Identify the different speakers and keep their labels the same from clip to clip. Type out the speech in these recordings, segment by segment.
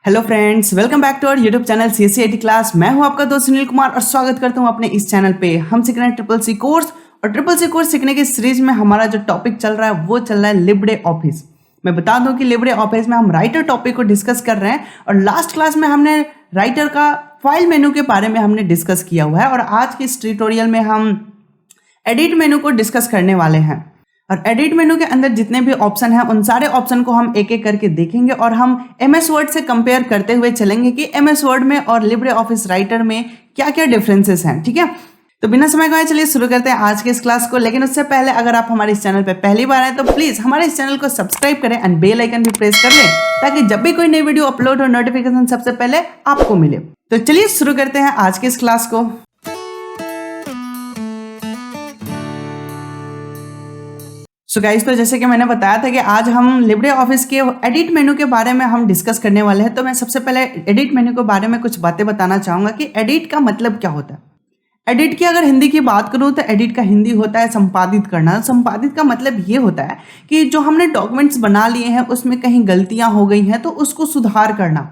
Speaker 1: Hello friends, welcome back to our YouTube channel CSE class. मैं हूं आपका दोस्त सुनील कुमार और स्वागत करता हूं अपने इस चैनल पे। हम सीख रहे हैं ट्रिपल सी कोर्स और ट्रिपल सी कोर्स सीखने की सीरीज में हमारा जो टॉपिक चल रहा है वो चल रहा है लिब्रे ऑफिस। मैं बता दूं कि लिब्रे ऑफिस में हम राइटर टॉपिक को डिस्कस कर रहे हैं और लास्ट क्लास में हमने राइटर का फाइल मेनू के बारे में हमने डिस्कस किया हुआ है और आज के इस ट्यूटोरियल में हम एडिट मेनू को डिस्कस करने वाले हैं। और एडिट मेनू के अंदर जितने भी ऑप्शन हैं उन सारे ऑप्शन को हम एक एक करके देखेंगे और हम MS वर्ड से कंपेयर करते हुए चलेंगे कि MS वर्ड में और लिब्रे ऑफिस राइटर में क्या क्या डिफरेंसेस हैं। ठीक है, तो बिना समय गवाए चलिए शुरू करते हैं आज के इस क्लास को। लेकिन उससे पहले अगर आप हमारे इस चैनल पर पहली बार आए तो प्लीज हमारे इस चैनल को सब्सक्राइब करें एंड बेल आइकन भी प्रेस कर लें ताकि जब भी कोई नई वीडियो अपलोड हो नोटिफिकेशन सबसे पहले आपको मिले। तो चलिए शुरू करते हैं आज के इस क्लास को। सो गाइस, तो जैसे कि मैंने बताया था कि आज हम लिब्रे ऑफिस के एडिट मेनू के बारे में हम डिस्कस करने वाले हैं। तो मैं सबसे पहले एडिट मेनू के बारे में कुछ बातें बताना चाहूंगा कि एडिट का मतलब क्या होता है। एडिट की अगर हिंदी की बात करूं तो एडिट का हिंदी होता है संपादित करना। संपादित का मतलब ये होता है कि जो हमने डॉक्यूमेंट्स बना लिए हैं उसमें कहीं गलतियां हो गई हैं तो उसको सुधार करना।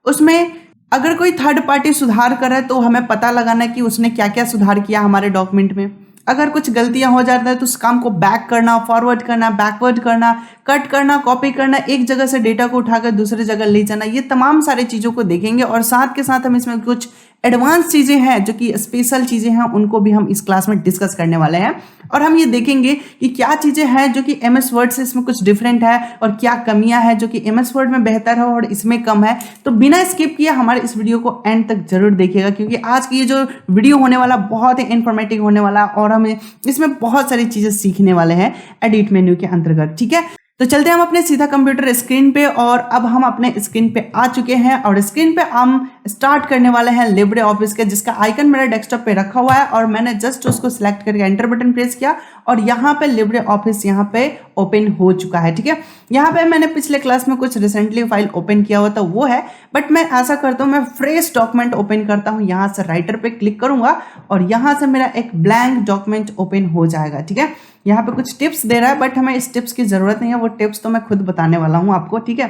Speaker 1: उसमें अगर कोई थर्ड पार्टी सुधार कर रहा है तो हमें पता लगाना कि उसने क्या क्या सुधार किया हमारे डॉक्यूमेंट में। अगर कुछ गलतियां हो जाती है तो उस काम को बैक करना, फॉरवर्ड करना, बैकवर्ड करना, कट करना, कॉपी करना, एक जगह से डेटा को उठाकर दूसरी जगह ले जाना, ये तमाम सारी चीज़ों को देखेंगे। और साथ के साथ हम इसमें कुछ एडवांस चीज़ें हैं जो कि स्पेशल चीज़ें हैं उनको भी हम इस क्लास में डिस्कस करने वाले हैं। और हम ये देखेंगे कि क्या चीज़ें हैं जो कि MS वर्ड से इसमें कुछ डिफरेंट है और क्या कमियां हैं जो कि MS वर्ड में बेहतर है और इसमें कम है। तो बिना स्किप किए हमारे इस वीडियो को एंड तक जरूर देखिएगा क्योंकि आज की ये जो वीडियो होने वाला बहुत ही इन्फॉर्मेटिव होने वाला और हमें इसमें बहुत सारी चीज़ें सीखने वाले हैं एडिट मेन्यू के अंतर्गत। ठीक है, तो चलते हैं हम अपने सीधा कंप्यूटर स्क्रीन पे और अब हम अपने स्क्रीन पे आ चुके हैं और स्क्रीन पे हम स्टार्ट करने वाले हैं लिब्रे ऑफिस के, जिसका आइकन मेरे डेस्कटॉप पे रखा हुआ है और मैंने जस्ट उसको सिलेक्ट करके एंटर बटन प्रेस किया और यहाँ पे लिब्रे ऑफिस यहाँ पे ओपन हो चुका है। ठीक है, यहाँ पे मैंने पिछले क्लास में कुछ रिसेंटली फाइल ओपन किया हुआ था वो है, बट मैं ऐसा करता हूँ मैं फ्रेश डॉक्यूमेंट ओपन करता हूँ। यहाँ से राइटर पे क्लिक करूंगा और यहाँ से मेरा एक ब्लैंक डॉक्यूमेंट ओपन हो जाएगा। ठीक है, यहाँ पे कुछ टिप्स दे रहा है बट हमें इस टिप्स की जरूरत नहीं है, वो टिप्स तो मैं खुद बताने वाला हूँ आपको। ठीक है,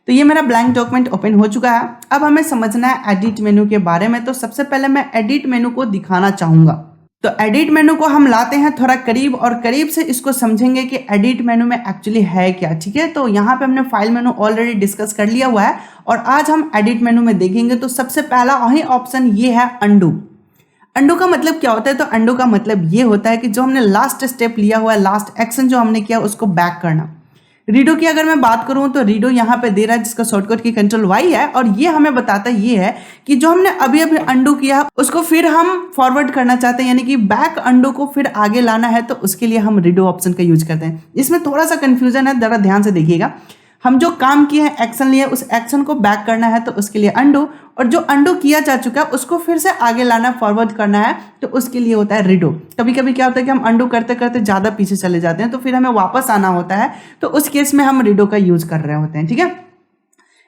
Speaker 1: तो ये मेरा ब्लैंक डॉक्यूमेंट ओपन हो चुका है। अब हमें समझना है एडिट मेनू के बारे में। तो सबसे पहले मैं एडिट मेनू को दिखाना चाहूंगा। तो एडिट मेनू को हम लाते हैं थोड़ा करीब और करीब से इसको समझेंगे कि एडिट मेनू में एक्चुअली है क्या। ठीक है, तो यहाँ पे हमने फाइल मेनू ऑलरेडी डिस्कस कर लिया हुआ है और आज हम एडिट मेनू में देखेंगे। तो सबसे पहला वही ऑप्शन ये है अंडू। अंडू का मतलब क्या होता है? तो अंडू का मतलब ये होता है कि जो हमने लास्ट स्टेप लिया हुआ है, लास्ट एक्शन जो हमने किया उसको बैक करना। रीडो की अगर मैं बात करूं तो रीडो यहाँ पे दे रहा है जिसका शॉर्टकट की कंट्रोल Y है और ये हमें बताता ये है कि जो हमने अभी अभी अंडू किया उसको फिर हम फॉरवर्ड करना चाहते हैं, यानी कि बैक अंडू को फिर आगे लाना है तो उसके लिए हम रीडो ऑप्शन का यूज करते हैं। इसमें थोड़ा सा कंफ्यूजन है, जरा ध्यान से देखिएगा। हम जो काम किए हैं, एक्शन लिए, उस एक्शन को बैक करना है तो उसके लिए अंडू, और जो अंडू किया जा चुका है उसको फिर से आगे लाना, फॉरवर्ड करना है तो उसके लिए होता है रीडो। कभी कभी क्या होता है कि हम अंडू करते करते ज़्यादा पीछे चले जाते हैं तो फिर हमें वापस आना होता है, तो उस केस में हम रीडो का यूज कर रहे होते हैं। ठीक है,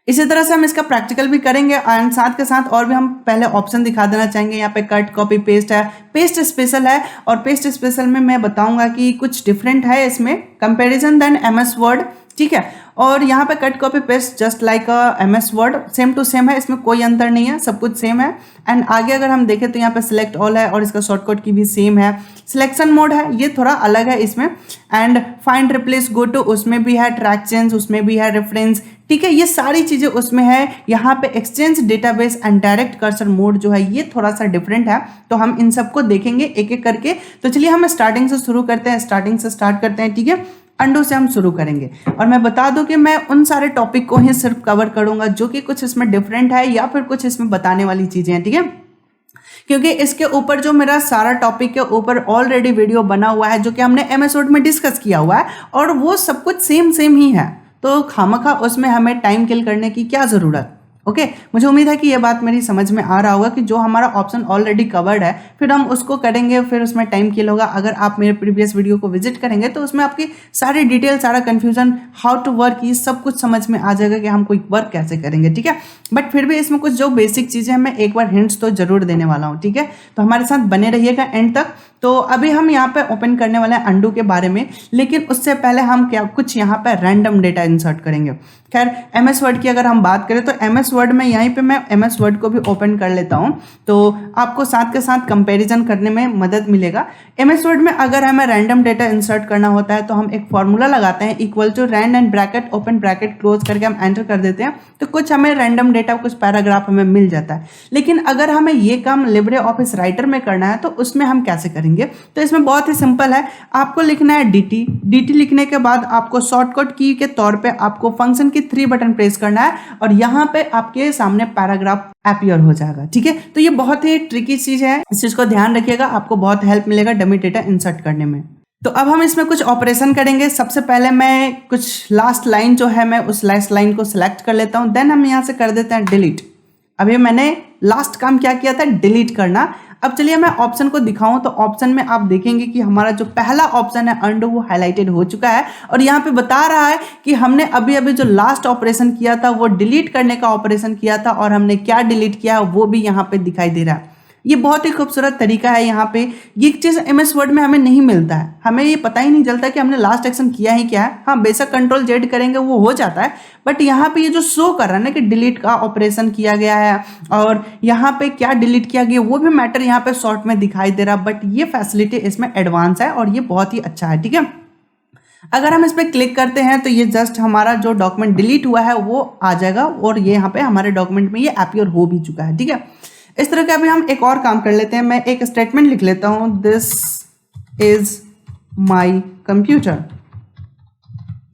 Speaker 1: इसी तरह से हम इसका प्रैक्टिकल भी करेंगे एंड साथ के साथ और भी हम पहले ऑप्शन दिखा देना चाहेंगे। यहाँ पे कट, कॉपी, पेस्ट है, पेस्ट स्पेशल है और पेस्ट स्पेशल में मैं बताऊंगा कि कुछ डिफरेंट है इसमें कंपैरिजन देन MS वर्ड। ठीक है, और यहाँ पे cut, copy, paste just like MS word same to same है, इसमें कोई अंतर नहीं है, सब कुछ सेम है। एंड आगे अगर हम देखें तो यहाँ पे सिलेक्ट ऑल है और इसका शॉर्टकट की भी सेम है। सिलेक्शन मोड है, ये थोड़ा अलग है इसमें। And find, replace, go to उसमें भी है, ट्रैक चेंज उसमें भी है, रेफरेंस। ठीक है, ये सारी चीज़ें उसमें है। यहाँ पे exchange database and direct cursor mode जो है ये थोड़ा सा डिफरेंट है, तो हम इन सबको देखेंगे एक एक करके। तो चलिए हम स्टार्टिंग से शुरू करते हैं, स्टार्टिंग से स्टार्ट करते हैं। ठीक है, अंडू से हम शुरू करेंगे और मैं बता दूं कि मैं उन सारे टॉपिक को ही सिर्फ कवर करूंगा जो कि कुछ इसमें डिफरेंट है या फिर कुछ इसमें बताने वाली चीजें हैं। ठीक है, क्योंकि इसके ऊपर जो मेरा सारा टॉपिक के ऊपर ऑलरेडी वीडियो बना हुआ है जो कि हमने MS वर्ड में डिस्कस किया हुआ है और वो सब कुछ सेम ही है, तो खामखा उसमें हमें टाइम किल करने की क्या जरूरत। ओके, मुझे उम्मीद है कि ये बात मेरी समझ में आ रहा होगा कि जो हमारा ऑप्शन ऑलरेडी कवर्ड है फिर हम उसको करेंगे, फिर उसमें टाइम किल होगा। अगर आप मेरे प्रीवियस वीडियो को विजिट करेंगे तो उसमें आपकी सारी डिटेल, सारा कंफ्यूजन, हाउ टू वर्क, ये सब कुछ समझ में आ जाएगा कि हम कोई वर्क कैसे करेंगे। ठीक है, बट फिर भी इसमें कुछ जो बेसिक चीज़ें हैं मैं एक बार हिंट्स तो जरूर देने वाला हूँ। ठीक है, तो हमारे साथ बने रहिएगा एंड तक। तो अभी हम यहाँ पे ओपन करने वाले हैं अंडू के बारे में, लेकिन उससे पहले हम क्या कुछ यहाँ पे रैंडम डेटा इंसर्ट करेंगे। खैर एमएस वर्ड की अगर हम बात करें तो एमएस वर्ड में यहीं पे मैं एमएस वर्ड को भी ओपन कर लेता हूँ, तो आपको साथ के साथ कंपैरिजन करने में मदद मिलेगा। एमएस वर्ड में अगर हमें रैंडम डेटा इंसर्ट करना होता है तो हम एक फॉर्मूला लगाते हैं, equal to rand and bracket open bracket close करके हम एंटर कर देते हैं, तो कुछ हमें रैंडम डेटा कुछ पैराग्राफ हमें मिल जाता है। लेकिन अगर हमें ये काम लिब्रे ऑफिस राइटर में करना है तो उसमें हम कैसे करेंगे? तो इसमें बहुत ही सिंपल है, आपको लिखना है dt। dt लिखने के बाद आपको शॉर्टकट की के तौर पे आपको फंक्शन की 3 बटन प्रेस करना है और यहाँ पे आपके सामने पैराग्राफ अपीयर हो जाएगा। ठीक है, तो ये बहुत ही ट्रिकी चीज है, इस चीज को ध्यान रखिएगा, आपको बहुत हेल्प मिलेगा डमी डेटा इंसर्ट करने में। तो अब हम इसमें कुछ ऑपरेशन करेंगे। सबसे पहले मैं कुछ लास्ट लाइन जो है मैं उस लास्ट लाइन को सिलेक्ट कर लेता हूं, देन हम यहाँ से कर देते हैं डिलीट। अभी मैंने लास्ट काम क्या किया था? डिलीट करना। अब चलिए मैं ऑप्शन को दिखाऊं तो ऑप्शन में आप देखेंगे कि हमारा जो पहला ऑप्शन है अंडू वो हाईलाइटेड हो चुका है और यहाँ पे बता रहा है कि हमने अभी अभी जो लास्ट ऑपरेशन किया था वो डिलीट करने का ऑपरेशन किया था और हमने क्या डिलीट किया वो भी यहाँ पे दिखाई दे रहा है। ये बहुत ही खूबसूरत तरीका है। यहाँ पे ये चीज एमएस वर्ड में हमें नहीं मिलता है, हमें ये पता ही नहीं चलता कि हमने लास्ट एक्शन किया ही क्या है। हाँ बेशक कंट्रोल जेड करेंगे वो हो जाता है, बट यहाँ पे ये जो शो कर रहा है ना कि डिलीट का ऑपरेशन किया गया है और यहाँ पे क्या डिलीट किया गया वो भी मैटर यहाँ पे शॉर्ट में दिखाई दे रहा, बट ये फैसिलिटी इसमें एडवांस है और ये बहुत ही अच्छा है। ठीक है, अगर हम इस पर क्लिक करते हैं तो ये जस्ट हमारा जो डॉक्यूमेंट डिलीट हुआ है वो आ जाएगा और ये यहाँ पे हमारे डॉक्यूमेंट में ये अपीयर हो भी चुका है। ठीक है, इस तरह के अभी हम एक और काम कर लेते हैं। मैं एक स्टेटमेंट लिख लेता हूं, दिस इज माई कंप्यूटर।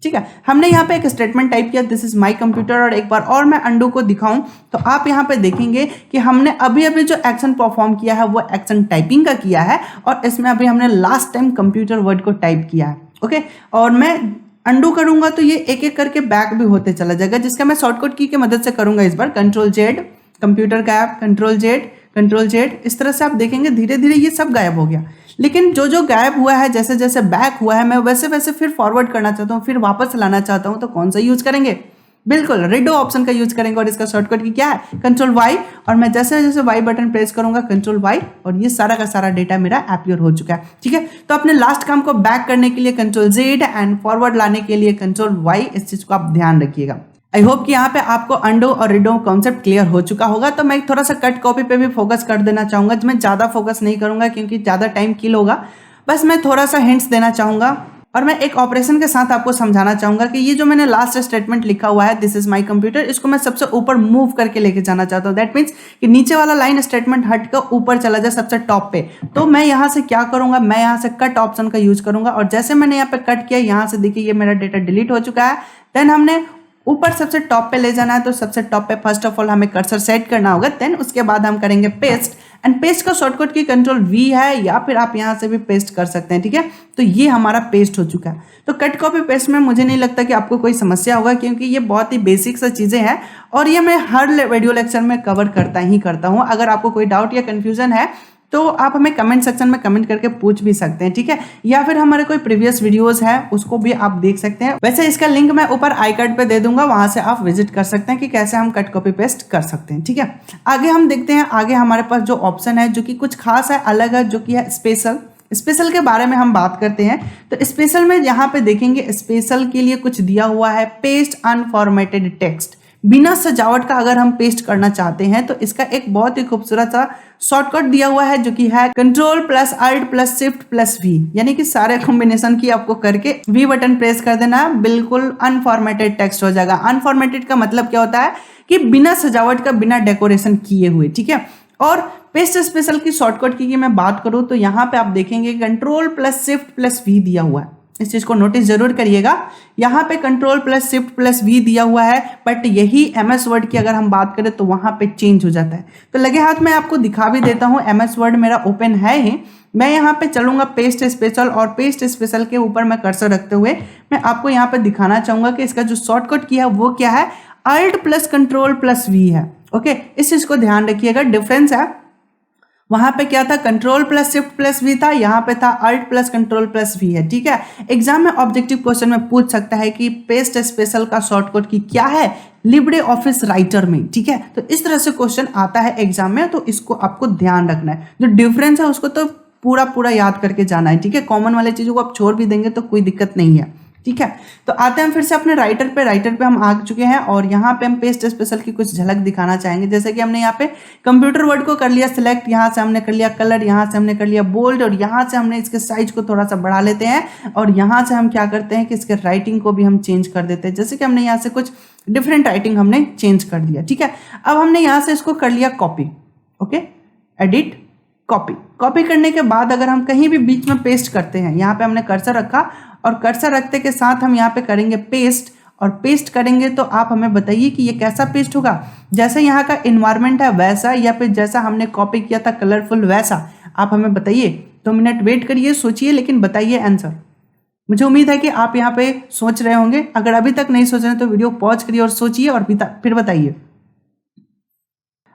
Speaker 1: ठीक है, हमने यहाँ पे एक स्टेटमेंट टाइप किया, दिस इज माई कंप्यूटर, और एक बार और मैं अंडू को दिखाऊं तो आप यहाँ पे देखेंगे कि हमने अभी अभी जो एक्शन परफॉर्म किया है वो एक्शन टाइपिंग का किया है और इसमें अभी हमने लास्ट टाइम कंप्यूटर वर्ड को टाइप किया है। ओके, और मैं अंडू करूंगा तो ये एक एक करके बैक भी होते चला जाएगा, जिसका मैं शॉर्टकट की मदद से करूंगा। इस बार कंट्रोल जेड, कंप्यूटर गायब, कंट्रोल जेड, इस तरह से आप देखेंगे धीरे धीरे ये सब गायब हो गया। लेकिन जो जो गायब हुआ है, जैसे जैसे बैक हुआ है, मैं वैसे वैसे फिर फॉरवर्ड करना चाहता हूँ, फिर वापस लाना चाहता हूँ, तो कौन सा यूज करेंगे? बिल्कुल रिडो ऑप्शन का यूज करेंगे और इसका शॉर्टकट की क्या है? कंट्रोल वाई, और मैं जैसे जैसे वाई बटन प्रेस करूंगा कंट्रोल वाई और ये सारा का सारा डेटा मेरा अपीयर हो चुका है। ठीक है, तो अपने लास्ट काम को बैक करने के लिए कंट्रोल जेड एंड फॉरवर्ड लाने के लिए कंट्रोल वाई, इस चीज को आप ध्यान रखिएगा। आई होप कि यहाँ पे आपको अंडो और रिडो कॉन्सेप्ट क्लियर हो चुका होगा। तो मैं थोड़ा सा कट कॉपी पे भी फोकस कर देना चाहूंगा, मैं ज़्यादा फोकस नहीं करूंगा क्योंकि ज़्यादा टाइम किल होगा, बस मैं थोड़ा सा हिंट्स देना चाहूंगा और मैं एक ऑपरेशन के साथ आपको समझाना चाहूंगा कि ये जो मैंने लास्ट स्टेटमेंट लिखा हुआ है दिस इज माई कंप्यूटर, इसको मैं सबसे ऊपर मूव करके लेके जाना चाहता हूँ। दैट मीन्स कि नीचे वाला लाइन स्टेटमेंट हट कर ऊपर चला जाए सबसे टॉप पे। तो मैं यहाँ से क्या करूंगा, मैं यहाँ से कट ऑप्शन का यूज करूंगा और जैसे मैंने यहाँ पे कट किया, यहाँ से देखिए ये मेरा डेटा डिलीट हो चुका है। देन हमने ऊपर सबसे टॉप पे ले जाना है, तो सबसे टॉप पे फर्स्ट ऑफ ऑल हमें कर्सर सेट करना होगा, देन उसके बाद हम करेंगे पेस्ट, एंड पेस्ट का शॉर्टकट की कंट्रोल वी है या फिर आप यहाँ से भी पेस्ट कर सकते हैं। ठीक है, तो ये हमारा पेस्ट हो चुका है। तो कट कॉपी पेस्ट में मुझे नहीं लगता कि आपको कोई समस्या होगा क्योंकि ये बहुत ही बेसिक सा चीज़ें हैं और ये मैं हर वीडियो लेक्चर में कवर करता हूँ। अगर आपको कोई डाउट या कन्फ्यूजन है तो आप हमें कमेंट सेक्शन में कमेंट करके पूछ भी सकते हैं। ठीक है, या फिर हमारे कोई प्रीवियस वीडियोस है उसको भी आप देख सकते हैं। वैसे इसका लिंक मैं ऊपर आई कार्ड पे दे दूंगा, वहां से आप विजिट कर सकते हैं कि कैसे हम कट कॉपी पेस्ट कर सकते हैं। ठीक है, आगे हम देखते हैं। आगे हमारे पास जो ऑप्शन है जो कि कुछ खास है, अलग है, जो कि है स्पेशल के बारे में हम बात करते हैं। तो स्पेशल में यहाँ पे देखेंगे, स्पेशल के लिए कुछ दिया हुआ है, पेस्ट अनफॉर्मेटेड टेक्स्ट, बिना सजावट का अगर हम पेस्ट करना चाहते हैं तो इसका एक बहुत ही खूबसूरत सा शॉर्टकट दिया हुआ है जो कि है control plus alt plus shift plus V, यानी कि सारे कॉम्बिनेशन की आपको करके वी बटन प्रेस कर देना है, बिल्कुल अनफॉर्मेटेड टेक्स्ट हो जाएगा। अनफॉर्मेटेड का मतलब क्या होता है कि बिना सजावट का, बिना डेकोरेशन किए हुए। ठीक है, और पेस्ट स्पेशल की शॉर्टकट की मैं बात करूं तो यहाँ पे आप देखेंगे control plus shift plus V दिया हुआ है, इस चीज को नोटिस जरूर करिएगा। यहाँ पे control plus shift plus V दिया हुआ है, बट यही एमएस वर्ड की अगर हम बात करें तो वहां पे चेंज हो जाता है। तो लगे हाथ में आपको दिखा भी देता हूँ, एमएस वर्ड मेरा ओपन है ही। मैं यहाँ पे चलूंगा पेस्ट स्पेशल और पेस्ट स्पेशल के ऊपर मैं कर्सर रखते हुए मैं आपको यहाँ पे दिखाना चाहूंगा कि इसका जो शॉर्टकट किया है वो क्या है, alt plus control plus V है। ओके, इस चीज को ध्यान रखिएगा, डिफरेंस है। वहां पे क्या था, control plus shift plus V था, यहाँ पे था alt plus control plus V है। ठीक है, एग्जाम में ऑब्जेक्टिव क्वेश्चन में पूछ सकता है कि पेस्ट स्पेशल का शॉर्टकट की क्या है लिब्रे ऑफिस राइटर में। ठीक है, तो इस तरह से क्वेश्चन आता है एग्जाम में, तो इसको आपको ध्यान रखना है। जो डिफरेंस है उसको तो पूरा पूरा याद करके जाना है, ठीक है। कॉमन वाले चीज़ों को आप छोड़ भी देंगे तो कोई दिक्कत नहीं है, ठीक है। तो आते हैं फिर से अपने राइटर पे हम आ चुके हैं और यहाँ पे हम पेस्ट स्पेशल की कुछ झलक दिखाना चाहेंगे। जैसे कि हमने यहाँ पे कंप्यूटर वर्ड को कर लिया सिलेक्ट, यहाँ से हमने कर लिया कलर, यहाँ से हमने कर लिया बोल्ड और यहाँ से हमने इसके साइज को थोड़ा सा बढ़ा लेते हैं और यहाँ से हम क्या करते हैं कि इसके राइटिंग को भी हम चेंज कर देते हैं। जैसे कि हमने यहाँ से कुछ डिफरेंट राइटिंग हमने चेंज कर दिया, ठीक है। अब हमने यहाँ से इसको कर लिया कॉपी, ओके, एडिट कॉपी करने के बाद अगर हम कहीं भी बीच में पेस्ट करते हैं, यहाँ पे हमने कर्सर रखा और कर्सर रखते के साथ हम यहाँ पे करेंगे पेस्ट और पेस्ट करेंगे तो आप हमें बताइए कि ये कैसा पेस्ट होगा। जैसे यहाँ का इन्वायरमेंट है वैसा या फिर जैसा हमने कॉपी किया था कलरफुल वैसा, आप हमें बताइए। 2 मिनट वेट करिए, सोचिए, लेकिन बताइए आंसर। मुझे उम्मीद है कि आप यहाँ पे सोच रहे होंगे। अगर अभी तक नहीं सोच रहे तो वीडियो पॉज करिए और सोचिए और फिर बताइए।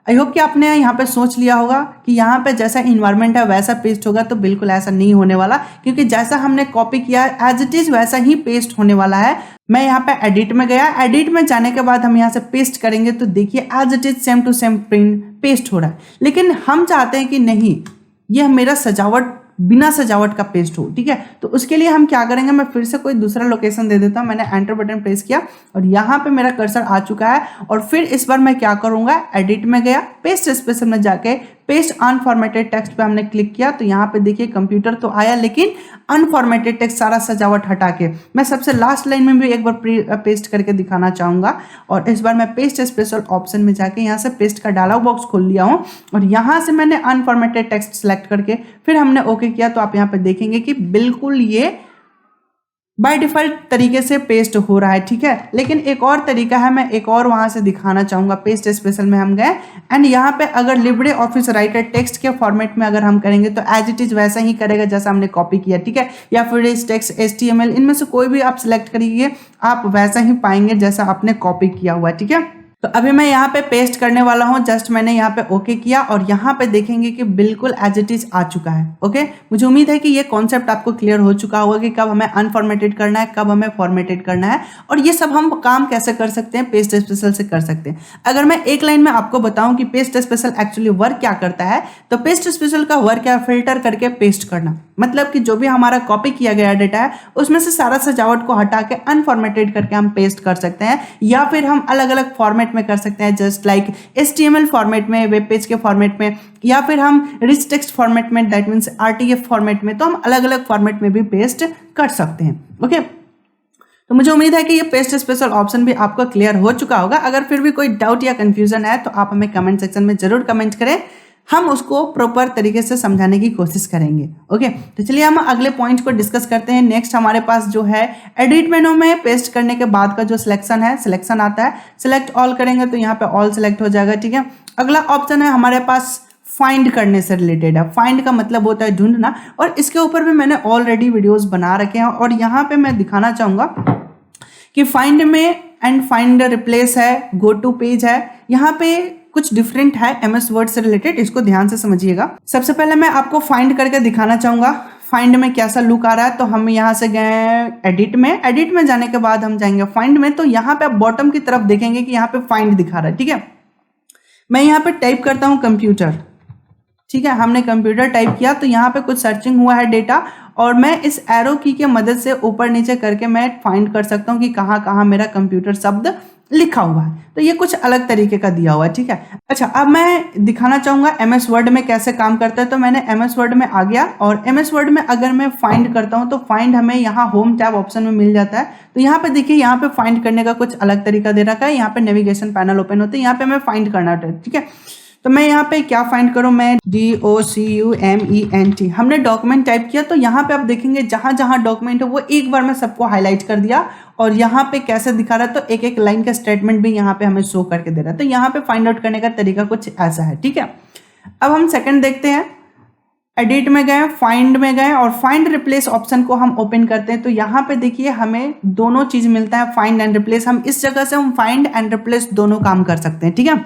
Speaker 1: आई होप कि आपने यहाँ पे सोच लिया होगा कि यहाँ पे जैसा इन्वायरमेंट है वैसा पेस्ट होगा, तो बिल्कुल ऐसा नहीं होने वाला, क्योंकि जैसा हमने कॉपी किया एज इट इज वैसा ही पेस्ट होने वाला है। मैं यहाँ पे एडिट में गया, एडिट में जाने के बाद हम यहाँ से पेस्ट करेंगे तो देखिए as it is same to same print paste हो रहा है। लेकिन हम चाहते हैं कि नहीं, यह मेरा सजावट बिना सजावट का पेस्ट हो, ठीक है। तो उसके लिए हम क्या करेंगे, मैं फिर से कोई दूसरा लोकेशन दे देता हूं। मैंने एंटर बटन प्रेस किया और यहाँ पे मेरा कर्सर आ चुका है और फिर इस बार मैं क्या करूंगा, एडिट में गया, पेस्ट स्पेशल में जाके पेस्ट अनफॉर्मेटेड टेक्स्ट पे हमने क्लिक किया तो यहाँ पे देखिए कंप्यूटर तो आया, लेकिन अनफॉर्मेटेड टेक्स्ट सारा सजावट हटा के मैं सबसे लास्ट लाइन में भी एक बार पेस्ट करके दिखाना चाहूंगा। और इस बार मैं पेस्ट स्पेशल ऑप्शन में जाके यहाँ से पेस्ट का डायलॉग बॉक्स खोल लिया हूँ और यहाँ से मैंने अनफॉर्मेटेड टेक्स्ट सेलेक्ट करके फिर हमने ओके किया तो आप यहाँ पे देखेंगे कि बिल्कुल ये बाय डिफॉल्ट तरीके से पेस्ट हो रहा है, ठीक है। लेकिन एक और तरीका है, मैं एक और वहां से दिखाना चाहूंगा। पेस्ट स्पेशल में हम गए एंड यहाँ पे अगर लिब्रे ऑफिस राइटर टेक्स्ट के फॉर्मेट में अगर हम करेंगे तो एज इट इज वैसा ही करेगा जैसा हमने कॉपी किया, ठीक है। या फिर इस टेक्स्ट HTML, इनमें से कोई भी आप सिलेक्ट करिए, आप वैसा ही पाएंगे जैसा आपने कॉपी किया हुआ, ठीक है। तो अभी मैं यहाँ पे पेस्ट करने वाला हूँ, जस्ट मैंने यहाँ पे ओके किया और यहाँ पे देखेंगे कि बिल्कुल एज इट इज आ चुका है, ओके। मुझे उम्मीद है कि ये कॉन्सेप्ट आपको क्लियर हो चुका होगा कि कब हमें अनफॉर्मेटेड करना है, कब हमें फॉर्मेटेड करना है और ये सब हम काम कैसे कर सकते हैं, पेस्ट स्पेशल से कर सकते हैं। अगर मैं एक लाइन में आपको बताऊं कि पेस्ट स्पेशल एक्चुअली वर्क क्या करता है, तो पेस्ट स्पेशल का वर्क है फिल्टर करके पेस्ट करना। मतलब कि जो भी हमारा कॉपी किया गया डेटा है उसमें से सारा सजावट को हटा के अनफॉर्मेटेड करके हम पेस्ट कर सकते हैं, या फिर हम अलग अलग फॉर्मेट में कर सकते हैं, जस्ट लाइक HTML फॉर्मेट में, वेब पेज के फॉर्मेट में, या फिर हम रिच टेक्स्ट फॉर्मेट में, दैट मीन्स RTF फॉर्मेट में। तो हम अलग अलग फॉर्मेट में भी पेस्ट कर सकते हैं, ओके। तो मुझे उम्मीद है कि ये पेस्ट स्पेशल ऑप्शन भी आपको क्लियर हो चुका होगा। अगर फिर भी कोई डाउट या कंफ्यूजन है तो आप हमें कमेंट सेक्शन में जरूर कमेंट करें, हम उसको प्रॉपर तरीके से समझाने की कोशिश करेंगे, ओके। तो चलिए हम अगले पॉइंट को डिस्कस करते हैं। नेक्स्ट हमारे पास जो है एडिट मेनू में पेस्ट करने के बाद का जो सिलेक्शन है, सिलेक्शन आता है, सिलेक्ट ऑल करेंगे तो यहाँ पे ऑल सिलेक्ट हो जाएगा, ठीक है। अगला ऑप्शन है हमारे पास फाइंड करने से रिलेटेड है। फाइंड का मतलब होता है ढूंढना, और इसके ऊपर भी मैंने ऑलरेडी वीडियोज बना रखे हैं और यहाँ पे मैं दिखाना चाहूंगा कि फाइंड में एंड फाइंड रिप्लेस है, गो टू पेज है, यहाँ पे कुछ डिफरेंट है MS वर्ड से रिलेटेड, इसको ध्यान से समझिएगा। सबसे पहले मैं आपको फाइंड करके दिखाना चाहूंगा फाइंड में कैसा लुक आ रहा है। तो हम यहाँ से गए एडिट में जाने के बाद हम जाएंगे फाइंड में। तो यहाँ पे आप बॉटम की तरफ देखेंगे कि यहाँ पे फाइंड दिखा रहा है, ठीक है। मैं यहाँ पे टाइप करता हूँ कंप्यूटर, ठीक है। हमने कंप्यूटर टाइप किया तो यहाँ पे कुछ सर्चिंग हुआ है डेटा, और मैं इस एरो की के मदद से ऊपर नीचे करके मैं फाइंड कर सकता हूँ कि कहाँ कहाँ मेरा कंप्यूटर शब्द लिखा हुआ है। तो ये कुछ अलग तरीके का दिया हुआ है, ठीक है। अच्छा, अब मैं दिखाना चाहूंगा MS वर्ड में कैसे काम करता है। तो मैंने MS वर्ड में आ गया और MS वर्ड में अगर मैं फाइंड करता हूं तो फाइंड हमें यहाँ होम टैब ऑप्शन में मिल जाता है। तो यहाँ पे देखिए, यहाँ पे फाइंड करने का कुछ अलग तरीका दे रखा है। यहाँ पे नेविगेशन पैनल ओपन होते हैं, यहाँ पे हमें फाइंड करना होता है, ठीक है। तो मैं यहाँ पे क्या फाइंड करूँ, मैं DOCUMENT, हमने डॉक्यूमेंट टाइप किया। तो यहाँ पे आप देखेंगे जहां जहां डॉक्यूमेंट है वो एक बार में सबको हाईलाइट कर दिया, और यहाँ पे कैसे दिखा रहा है, तो एक एक लाइन का स्टेटमेंट भी यहाँ पे हमें शो करके दे रहा है। तो यहाँ पे फाइंड आउट करने का तरीका कुछ ऐसा है, ठीक है। अब हम सेकंड देखते हैं। एडिट में गए, फाइंड में गए और फाइंड रिप्लेस ऑप्शन को हम ओपन करते हैं। तो यहाँ पे देखिए हमें दोनों चीज मिलता है, फाइंड एंड रिप्लेस। हम इस जगह से हम फाइंड एंड रिप्लेस दोनों काम कर सकते हैं, ठीक है।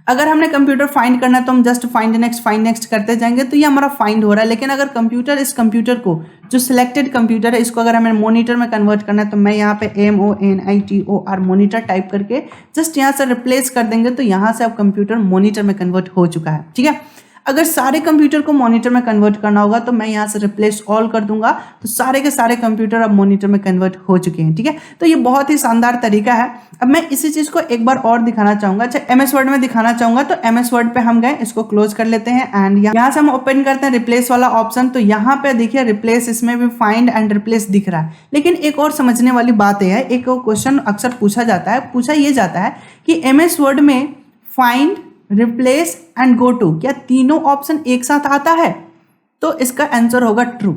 Speaker 1: अगर हमने कंप्यूटर फाइंड करना है तो हम जस्ट फाइंड नेक्स्ट करते जाएंगे, तो ये हमारा फाइंड हो रहा है। लेकिन अगर कंप्यूटर, इस कंप्यूटर को, जो सिलेक्टेड कंप्यूटर है, इसको अगर हमें मॉनिटर में कन्वर्ट करना है तो मैं यहाँ पे MONITOR मॉनिटर टाइप करके जस्ट यहाँ से रिप्लेस कर देंगे, तो यहाँ से अब कंप्यूटर मॉनिटर में कन्वर्ट हो चुका है, ठीक है। अगर सारे कंप्यूटर को मॉनिटर में कन्वर्ट करना होगा तो मैं यहाँ से रिप्लेस ऑल कर दूंगा, तो सारे के सारे कंप्यूटर अब मॉनिटर में कन्वर्ट हो चुके हैं। ठीक है, तो ये बहुत ही शानदार तरीका है। अब मैं इसी चीज को एक बार और दिखाना चाहूंगा, अच्छा MS वर्ड में दिखाना चाहूंगा। तो MS वर्ड पे हम गए, इसको क्लोज कर लेते हैं एंड यहाँ से हम ओपन करते हैं रिप्लेस वाला ऑप्शन। तो यहाँ पे देखिए रिप्लेस, इसमें भी फाइंड एंड रिप्लेस दिख रहा है। लेकिन एक और समझने वाली बात है, एक क्वेश्चन अक्सर पूछा जाता है, पूछा ये जाता है कि MS वर्ड में find, replace and go to, क्या तीनों ऑप्शन एक साथ आता है? तो इसका आंसर होगा ट्रू।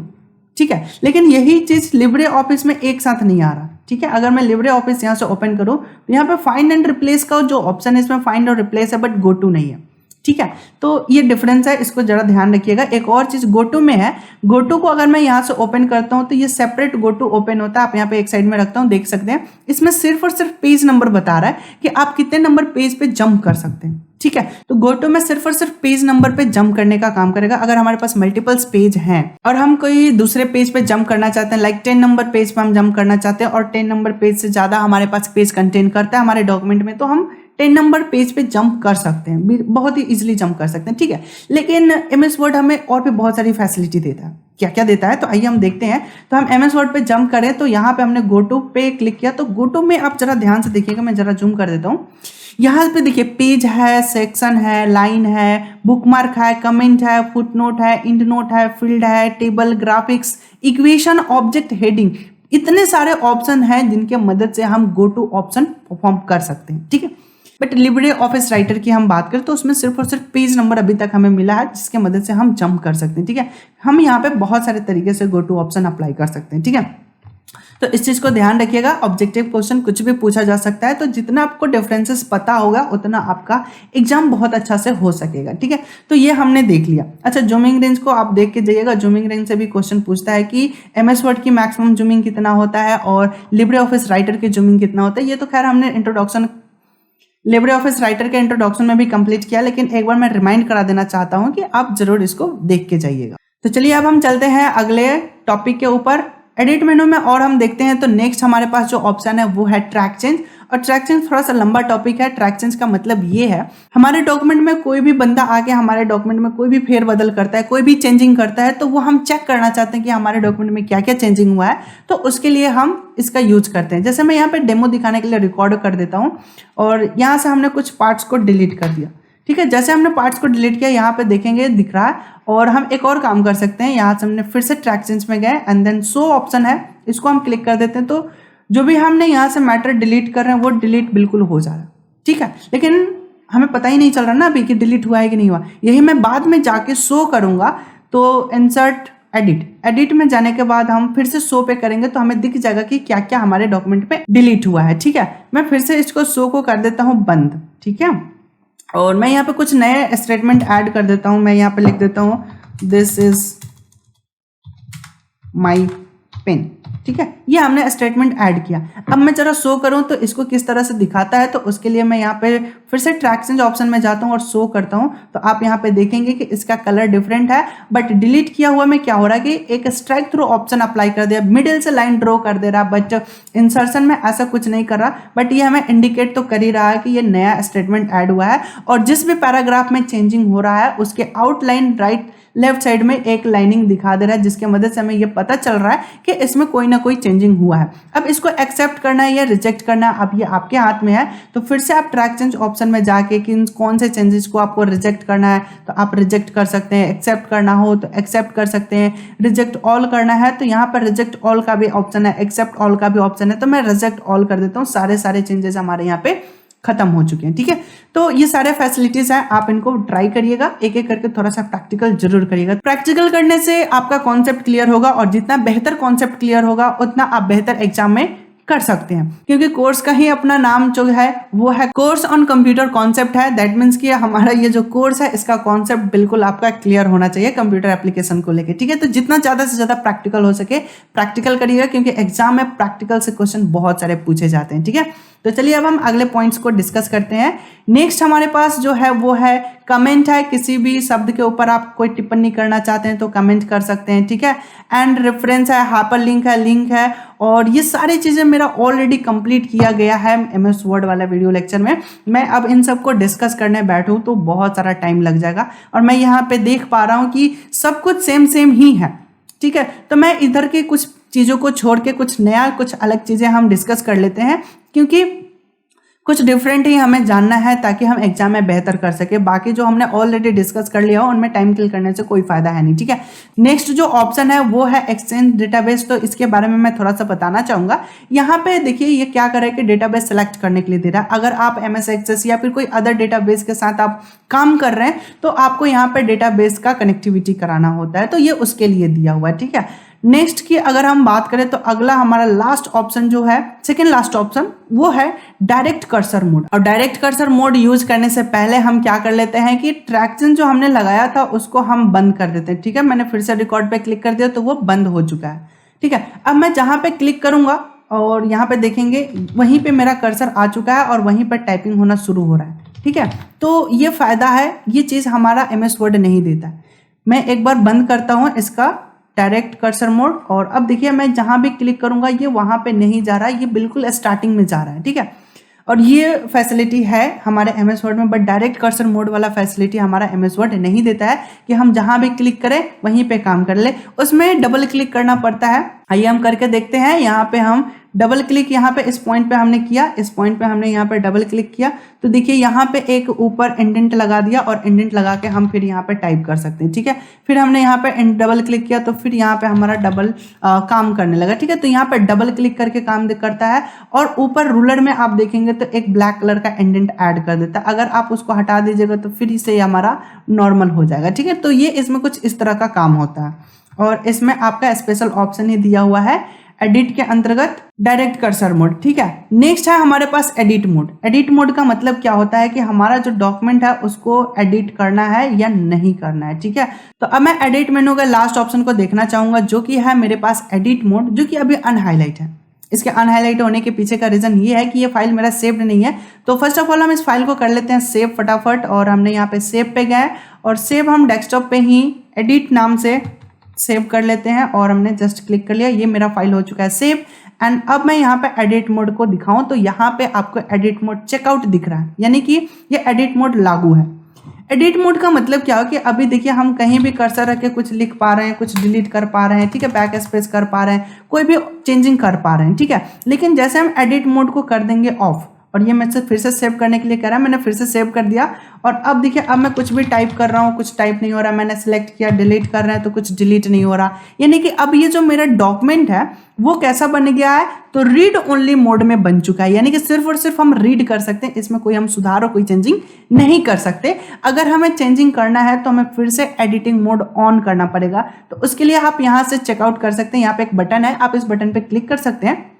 Speaker 1: ठीक है, लेकिन यही चीज लिब्रे ऑफिस में एक साथ नहीं आ रहा। ठीक है, अगर मैं लिब्रे ऑफिस यहाँ से ओपन करूँ तो यहाँ पे फाइंड एंड रिप्लेस का जो ऑप्शन है इसमें फाइंड और रिप्लेस है, बट गो टू नहीं है। ठीक है, तो ये डिफरेंस है, इसको जरा ध्यान रखिएगा। एक और चीज गो टू में है, गो टू को अगर मैं यहाँ से ओपन करता हूँ तो ये सेपरेट गो टू ओपन होता है। आप यहाँ पे एक साइड में रखता हूँ, देख सकते हैं इसमें सिर्फ और सिर्फ पेज नंबर बता रहा है कि आप कितने नंबर पेज पे जंप कर सकते हैं। ठीक है, तो गो टू में सिर्फ और सिर्फ पेज नंबर पे जंप करने का काम करेगा। अगर हमारे पास मल्टीपल्स पेज हैं और हम कोई दूसरे पेज पे जंप करना चाहते हैं, लाइक 10 नंबर पेज पे हम जंप करना चाहते हैं और 10 नंबर पेज से ज्यादा हमारे पास पेज कंटेन करता है हमारे डॉक्यूमेंट में, तो हम 10 नंबर पेज पे जंप कर सकते हैं, बहुत ही इजीली जंप कर सकते हैं। ठीक है, लेकिन MS वर्ड हमें और भी बहुत सारी फैसिलिटी देता है। क्या क्या देता है, तो आइए हम देखते हैं। तो हम MS वर्ड पे जंप करें तो यहाँ पे हमने गो टू पे क्लिक किया। तो गो टू में आप जरा ध्यान से देखिएगा, मैं जरा जूम कर देता हूँ। यहाँ पे देखिए पेज है, सेक्शन है, लाइन है, बुकमार्क है, कमेंट है, फुटनोट है, इंड नोट है, फील्ड है, table, graphics, equation, object, heading, इतने सारे ऑप्शन हैं जिनके मदद से हम गो टू ऑप्शन परफॉर्म कर सकते हैं। ठीक है, बट लिब्रे ऑफिस राइटर की हम बात करें तो उसमें सिर्फ और सिर्फ पेज नंबर अभी तक हमें मिला है जिसके मदद से हम जंप कर सकते हैं। ठीक है, हम यहाँ पे बहुत सारे तरीके से गो टू ऑप्शन अप्लाई कर सकते हैं। ठीक है, तो इस चीज को ध्यान रखिएगा। ऑब्जेक्टिव क्वेश्चन कुछ भी पूछा जा सकता है, तो जितना आपको डिफरेंसेस पता होगा उतना आपका एग्जाम बहुत अच्छा से हो सकेगा। ठीक है, तो ये हमने देख लिया। अच्छा, जूमिंग रेंज को आप देख के जाइएगा, जूमिंग रेंज से भी क्वेश्चन पूछता है कि MS वर्ड की मैक्सिमम जूमिंग कितना होता है और लिब्रे ऑफिस राइटर की जूमिंग कितना होता है। ये तो खैर हमने इंट्रोडक्शन लिब्रे ऑफिस राइटर के इंट्रोडक्शन में भी कंप्लीट किया, लेकिन एक बार मैं रिमाइंड करा देना चाहता हूं कि आप जरूर इसको देख के जाइएगा। तो चलिए अब हम चलते हैं अगले टॉपिक के ऊपर, एडिट मेनू में, और हम देखते हैं। तो नेक्स्ट हमारे पास जो ऑप्शन है वो है ट्रैक चेंज। और ट्रैक चेंज थोड़ा सा लंबा टॉपिक है। ट्रैक चेंज का मतलब ये है, हमारे डॉक्यूमेंट में कोई भी बंदा आके हमारे डॉक्यूमेंट में कोई भी फेरबदल करता है, कोई भी चेंजिंग करता है, तो वो हम चेक करना चाहते हैं कि हमारे डॉक्यूमेंट में क्या क्या चेंजिंग हुआ है, तो उसके लिए हम इसका यूज करते हैं। जैसे मैं यहाँ पे डेमो दिखाने के लिए रिकॉर्ड कर देता हूँ और यहाँ से हमने कुछ पार्ट्स को डिलीट कर दिया। ठीक है, जैसे हमने पार्ट्स को डिलीट किया, यहाँ पे देखेंगे दिख रहा है। और हम एक और काम कर सकते हैं, यहाँ से हमने फिर से ट्रैक चेंज में गए एंड देन शो ऑप्शन है, इसको हम क्लिक कर देते हैं। तो जो भी हमने यहाँ से मैटर डिलीट कर रहे हैं वो डिलीट बिल्कुल हो जा रहा है। ठीक है, लेकिन हमें पता ही नहीं चल रहा ना अभी कि डिलीट हुआ है कि नहीं हुआ। यही मैं बाद में जाके शो करूंगा। तो इंसर्ट एडिट में जाने के बाद हम फिर से शो पे करेंगे तो हमें दिख जाएगा कि क्या क्या हमारे डॉक्यूमेंट पे डिलीट हुआ है। ठीक है, मैं फिर से इसको शो को कर देता हूँ बंद। ठीक है, और मैं यहाँ पे कुछ नए स्टेटमेंट ऐड कर देता हूँ। मैं यहाँ पे लिख देता हूँ दिस इज माई पेन। ठीक है, ये हमने स्टेटमेंट ऐड किया। अब मैं जरा शो करूं तो इसको किस तरह से दिखाता है, तो उसके लिए मैं यहाँ पे फिर से ट्रैक चेंज ऑप्शन में जाता हूँ और शो करता हूँ। तो आप यहाँ पे देखेंगे कि इसका कलर डिफरेंट है, बट डिलीट किया हुआ में क्या हो रहा है कि एक स्ट्राइक थ्रू ऑप्शन अप्लाई कर दिया, मिडिल से लाइन ड्रॉ कर दे रहा, बट इंसर्शन में ऐसा कुछ नहीं कर रहा। बट ये हमें इंडिकेट तो कर ही रहा है कि ये नया स्टेटमेंट ऐड हुआ है और जिस भी पैराग्राफ में चेंजिंग हो रहा है उसके आउटलाइन राइट लेफ्ट साइड में एक लाइनिंग दिखा दे रहा है, जिसके मदद से हमें ये पता चल रहा है कि इसमें कोई ना कोई चेंजिंग हुआ है। अब इसको एक्सेप्ट करना है या रिजेक्ट करना है, अब ये आपके हाथ में है। तो फिर से आप ट्रैक चेंज ऑप्शन में जाके कि कौन से चेंजेस को आपको रिजेक्ट करना है तो आप रिजेक्ट कर सकते हैं, एक्सेप्ट करना हो तो एक्सेप्ट कर सकते हैं, रिजेक्ट ऑल करना है तो यहाँ पर रिजेक्ट ऑल का भी ऑप्शन है, एक्सेप्ट ऑल का भी ऑप्शन है। तो मैं रिजेक्ट ऑल कर देता हूँ। सारे चेंजेस हमारे यहाँ पे खत्म हो चुके हैं। ठीक है, तो ये सारे फैसिलिटीज हैं, आप इनको ट्राई करिएगा, एक एक करके थोड़ा सा प्रैक्टिकल जरूर करिएगा। प्रैक्टिकल करने से आपका कॉन्सेप्ट क्लियर होगा और जितना बेहतर कॉन्सेप्ट क्लियर होगा उतना आप बेहतर एग्जाम में कर सकते हैं, क्योंकि कोर्स का ही अपना नाम जो है वो है कोर्स ऑन कंप्यूटर कॉन्सेप्ट है। दैट मीन्स कि हमारा ये जो कोर्स है इसका कॉन्सेप्ट बिल्कुल आपका क्लियर होना चाहिए कंप्यूटर एप्लीकेशन को लेके। ठीक है, तो जितना ज्यादा से ज्यादा प्रैक्टिकल हो सके प्रैक्टिकल करिएगा, क्योंकि एग्जाम में प्रैक्टिकल से क्वेश्चन बहुत सारे पूछे जाते हैं। ठीक है, तो चलिए अब हम अगले पॉइंट्स को डिस्कस करते हैं। नेक्स्ट हमारे पास जो है वो है कमेंट है। किसी भी शब्द के ऊपर आप कोई टिप्पणी करना चाहते हैं तो कमेंट कर सकते हैं, ठीक है। एंड रेफरेंस है, हाइपरलिंक है, लिंक है, और ये सारी चीजें मेरा ऑलरेडी कंप्लीट किया गया है MS वर्ड वाला वीडियो लेक्चर में। मैं अब इन सबको डिस्कस करने बैठूं तो बहुत सारा टाइम लग जाएगा, और मैं यहाँ पे देख पा रहा हूँ कि सब कुछ सेम सेम ही है, ठीक है। तो मैं इधर के कुछ चीज़ों को छोड़ के कुछ नया, कुछ अलग चीज़ें हम डिस्कस कर लेते हैं, क्योंकि कुछ डिफरेंट ही हमें जानना है ताकि हम एग्जाम में बेहतर कर सके। बाकी जो हमने ऑलरेडी डिस्कस कर लिया हो उनमें टाइम किल करने से कोई फायदा है नहीं, ठीक है। नेक्स्ट जो ऑप्शन है वो है एक्सचेंज डेटाबेस। तो इसके बारे में मैं थोड़ा सा बताना चाहूंगा। यहाँ पे देखिए ये क्या कर रहा है कि डेटाबेस सेलेक्ट करने के लिए दे रहा है। अगर आप MS एक्सेस या फिर कोई अदर डेटाबेस के साथ आप काम कर रहे हैं तो आपको यहाँ पे डेटाबेस का कनेक्टिविटी कराना होता है, तो ये उसके लिए दिया हुआ है, ठीक है। नेक्स्ट की अगर हम बात करें तो अगला हमारा लास्ट ऑप्शन जो है, सेकेंड लास्ट ऑप्शन, वो है डायरेक्ट कर्सर मोड। और डायरेक्ट कर्सर मोड यूज करने से पहले हम क्या कर लेते हैं कि ट्रैक्शन जो हमने लगाया था उसको हम बंद कर देते हैं, ठीक है। मैंने फिर से रिकॉर्ड पे क्लिक कर दिया तो वो बंद हो चुका है, ठीक है। अब मैं जहां पे क्लिक करूंगा और यहाँ पे देखेंगे वहीं पे मेरा कर्सर आ चुका है और वहीं पर टाइपिंग होना शुरू हो रहा है, ठीक है। तो ये फायदा है, ये चीज हमारा MS वर्ड नहीं देता है। मैं एक बार बंद करता हूँ इसका डायरेक्ट कर्सर मोड, और अब देखिए मैं जहां भी क्लिक करूंगा ये वहां पे नहीं जा रहा है, ये बिल्कुल स्टार्टिंग में जा रहा है, ठीक है। और ये फैसिलिटी है हमारे MS वर्ड में, बट डायरेक्ट कर्सर मोड वाला फैसिलिटी हमारा MS वर्ड नहीं देता है कि हम जहां भी क्लिक करें वहीं पे काम कर ले। उसमें डबल क्लिक करना पड़ता है। आइए हम करके देखते हैं। यहाँ पे हम डबल क्लिक, यहाँ पे इस पॉइंट पे हमने किया, इस पॉइंट पे हमने यहाँ पे डबल क्लिक किया तो देखिए यहाँ पे एक ऊपर इंडेंट लगा दिया, और इंडेंट लगा के हम फिर यहाँ पे टाइप कर सकते हैं, ठीक है। फिर हमने यहाँ पे डबल क्लिक किया तो फिर यहाँ पे हमारा डबल काम करने लगा, ठीक है। तो यहाँ पे डबल क्लिक करके काम करता है, और ऊपर रूलर में आप देखेंगे तो एक ब्लैक कलर का इंडेंट ऐड कर देता है। अगर आप उसको हटा दीजिएगा तो फिर से हमारा नॉर्मल हो जाएगा, ठीक है। तो ये इसमें कुछ इस तरह का काम होता है, और इसमें आपका स्पेशल ऑप्शन ही दिया हुआ है एडिट के अंतर्गत डायरेक्ट कर्सर मोड, ठीक है। नेक्स्ट है हमारे पास एडिट मोड। एडिट मोड का मतलब क्या होता है कि हमारा जो डॉक्यूमेंट है उसको एडिट करना है या नहीं करना है, ठीक है। तो अब मैं एडिट मेनू के लास्ट ऑप्शन को देखना चाहूंगा, जो कि है मेरे पास एडिट मोड, जो कि अभी अनहाईलाइट है। इसके अनहाईलाइट होने के पीछे का रीजन ये है कि ये फाइल मेरा सेव्ड नहीं है। तो फर्स्ट ऑफ ऑल हम इस फाइल को कर लेते हैं सेव फटाफट, और हमने यहाँ पे सेव पे गए और सेव हम डेस्कटॉप पे ही एडिट नाम से सेव कर लेते हैं, और हमने जस्ट क्लिक कर लिया, ये मेरा फाइल हो चुका है सेव। एंड अब मैं यहाँ पे एडिट मोड को दिखाऊं तो यहाँ पे आपको एडिट मोड चेकआउट दिख रहा है, यानी कि ये एडिट मोड लागू है। एडिट मोड का मतलब क्या हो कि अभी देखिए हम कहीं भी कर्सर रख के कुछ लिख पा रहे हैं, कुछ डिलीट कर पा रहे हैं, ठीक है, बैक स्पेस कर पा रहे हैं, कोई भी चेंजिंग कर पा रहे हैं, ठीक है। लेकिन जैसे हम एडिट मोड को कर देंगे ऑफ, और ये मुझसे फिर से सेव करने के लिए कह रहा है, मैंने फिर से सेव कर दिया, और अब देखिए अब मैं कुछ भी टाइप कर रहा हूँ, कुछ टाइप नहीं हो रहा। मैंने सिलेक्ट किया डिलीट कर रहे हैं तो कुछ डिलीट नहीं हो रहा। यानी कि अब ये जो मेरा डॉक्यूमेंट है वो कैसा बन गया है, तो रीड ओनली मोड में बन चुका है, यानी कि सिर्फ और सिर्फ हम रीड कर सकते हैं, इसमें कोई हम सुधार और कोई चेंजिंग नहीं कर सकते। अगर हमें चेंजिंग करना है तो हमें फिर से एडिटिंग मोड ऑन करना पड़ेगा। तो उसके लिए आप यहाँ से चेकआउट कर सकते हैं, यहाँ पे एक बटन है, आप इस बटन पे क्लिक कर सकते हैं।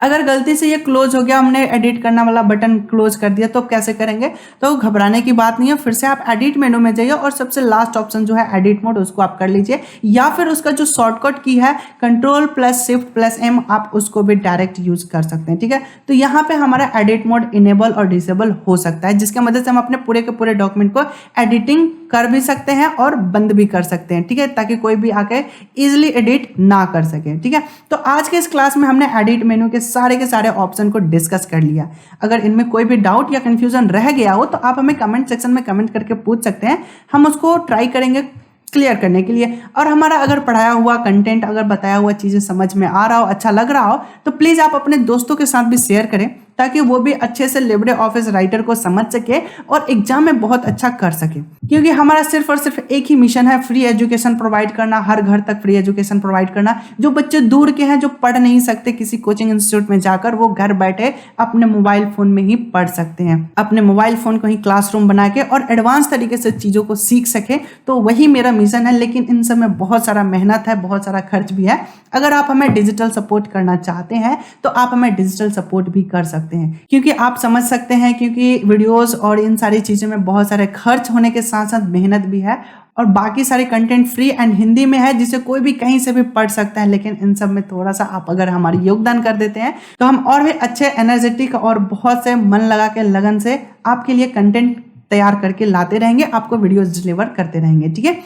Speaker 1: अगर गलती से ये क्लोज हो गया, हमने एडिट करना वाला बटन क्लोज कर दिया, तो अब कैसे करेंगे, तो घबराने की बात नहीं है। फिर से आप एडिट मेनू में जाइए और सबसे लास्ट ऑप्शन जो है एडिट मोड, उसको आप कर लीजिए, या फिर उसका जो शॉर्टकट की है Ctrl+Shift+M, आप उसको भी डायरेक्ट यूज कर सकते हैं, ठीक है। तो यहाँ पे हमारा एडिट मोड इनेबल और डिसेबल हो सकता है, जिसके मदद से हम अपने पूरे के पूरे डॉक्यूमेंट को एडिटिंग कर भी सकते हैं और बंद भी कर सकते हैं, ठीक है, ताकि कोई भी आके इजिली एडिट ना कर सके, ठीक है। तो आज के इस क्लास में हमने एडिट मेनू के सारे ऑप्शन को डिस्कस कर लिया। अगर इनमें कोई भी डाउट या कंफ्यूजन रह गया हो तो आप हमें कमेंट सेक्शन में कमेंट करके पूछ सकते हैं, हम उसको ट्राई करेंगे क्लियर करने के लिए। और हमारा अगर पढ़ाया हुआ कंटेंट, अगर बताया हुआ चीज़ें समझ में आ रहा हो, अच्छा लग रहा हो, तो प्लीज़ आप अपने दोस्तों के साथ भी शेयर करें, ताकि वो भी अच्छे से लिब्रे ऑफिस राइटर को समझ सके और एग्जाम में बहुत अच्छा कर सके। क्योंकि हमारा सिर्फ और सिर्फ एक ही मिशन है, फ्री एजुकेशन प्रोवाइड करना, हर घर तक फ्री एजुकेशन प्रोवाइड करना। जो बच्चे दूर के हैं, जो पढ़ नहीं सकते किसी कोचिंग इंस्टीट्यूट में जाकर, वो घर बैठे अपने मोबाइल फोन में ही पढ़ सकते हैं, अपने मोबाइल फोन को ही क्लासरूम बना के और एडवांस तरीके से चीज़ों को सीख सके। तो वही मेरा मिशन है, लेकिन इन सब में बहुत सारा मेहनत है, बहुत सारा खर्च भी है। अगर आप हमें डिजिटल सपोर्ट करना चाहते हैं तो आप हमें डिजिटल सपोर्ट भी कर सकते हैं। सकते हैं, क्योंकि आप समझ सकते हैं, क्योंकि वीडियोस और इन सारी चीज़ों में बहुत सारे खर्च होने के साथ साथ मेहनत भी है, और बाकी सारे कंटेंट फ्री एंड हिंदी में है जिसे कोई भी कहीं से भी पढ़ सकता है। लेकिन इन सब में थोड़ा सा आप अगर हमारी योगदान कर देते हैं तो हम और भी अच्छे, एनर्जेटिक और बहुत से मन लगा के लगन से आपके लिए कंटेंट तैयार करके लाते रहेंगे, आपको वीडियोस डिलीवर करते रहेंगे। ठीक है,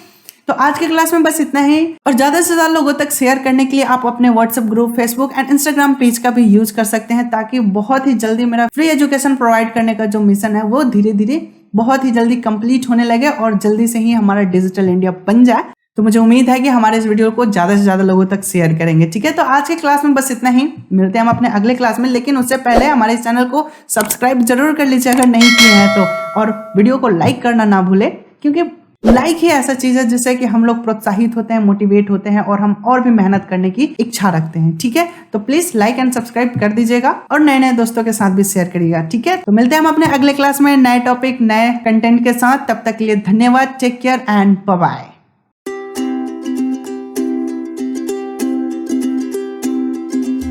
Speaker 1: तो आज के क्लास में बस इतना ही, और ज्यादा से ज्यादा लोगों तक शेयर करने के लिए आप अपने WhatsApp group, Facebook and Instagram page का भी यूज कर सकते हैं, ताकि बहुत ही जल्दी मेरा फ्री एजुकेशन प्रोवाइड करने का जो मिशन है वो धीरे धीरे बहुत ही जल्दी कंप्लीट होने लगे और जल्दी से ही हमारा डिजिटल इंडिया बन जाए। तो मुझे उम्मीद है कि हमारे इस वीडियो को ज्यादा से ज्यादा लोगों तक शेयर करेंगे। ठीक है, तो आज के क्लास में बस इतना ही, मिलते हैं हम अपने अगले क्लास में। लेकिन उससे पहले हमारे इस चैनल को सब्सक्राइब जरूर कर लीजिए अगर नहीं किए हैं तो, और वीडियो को लाइक करना ना भूले, क्योंकि लाइक ही ऐसा चीज है जिससे कि हम लोग प्रोत्साहित होते हैं, मोटिवेट होते हैं और हम और भी मेहनत करने की इच्छा रखते हैं। ठीक है, तो प्लीज लाइक एंड सब्सक्राइब कर दीजिएगा और नए नए दोस्तों के साथ भी शेयर करिएगा। ठीक है, तो मिलते हैं हम अपने अगले क्लास में नए टॉपिक, नए कंटेंट के साथ। तब तक के लिए धन्यवाद, take care and bye bye.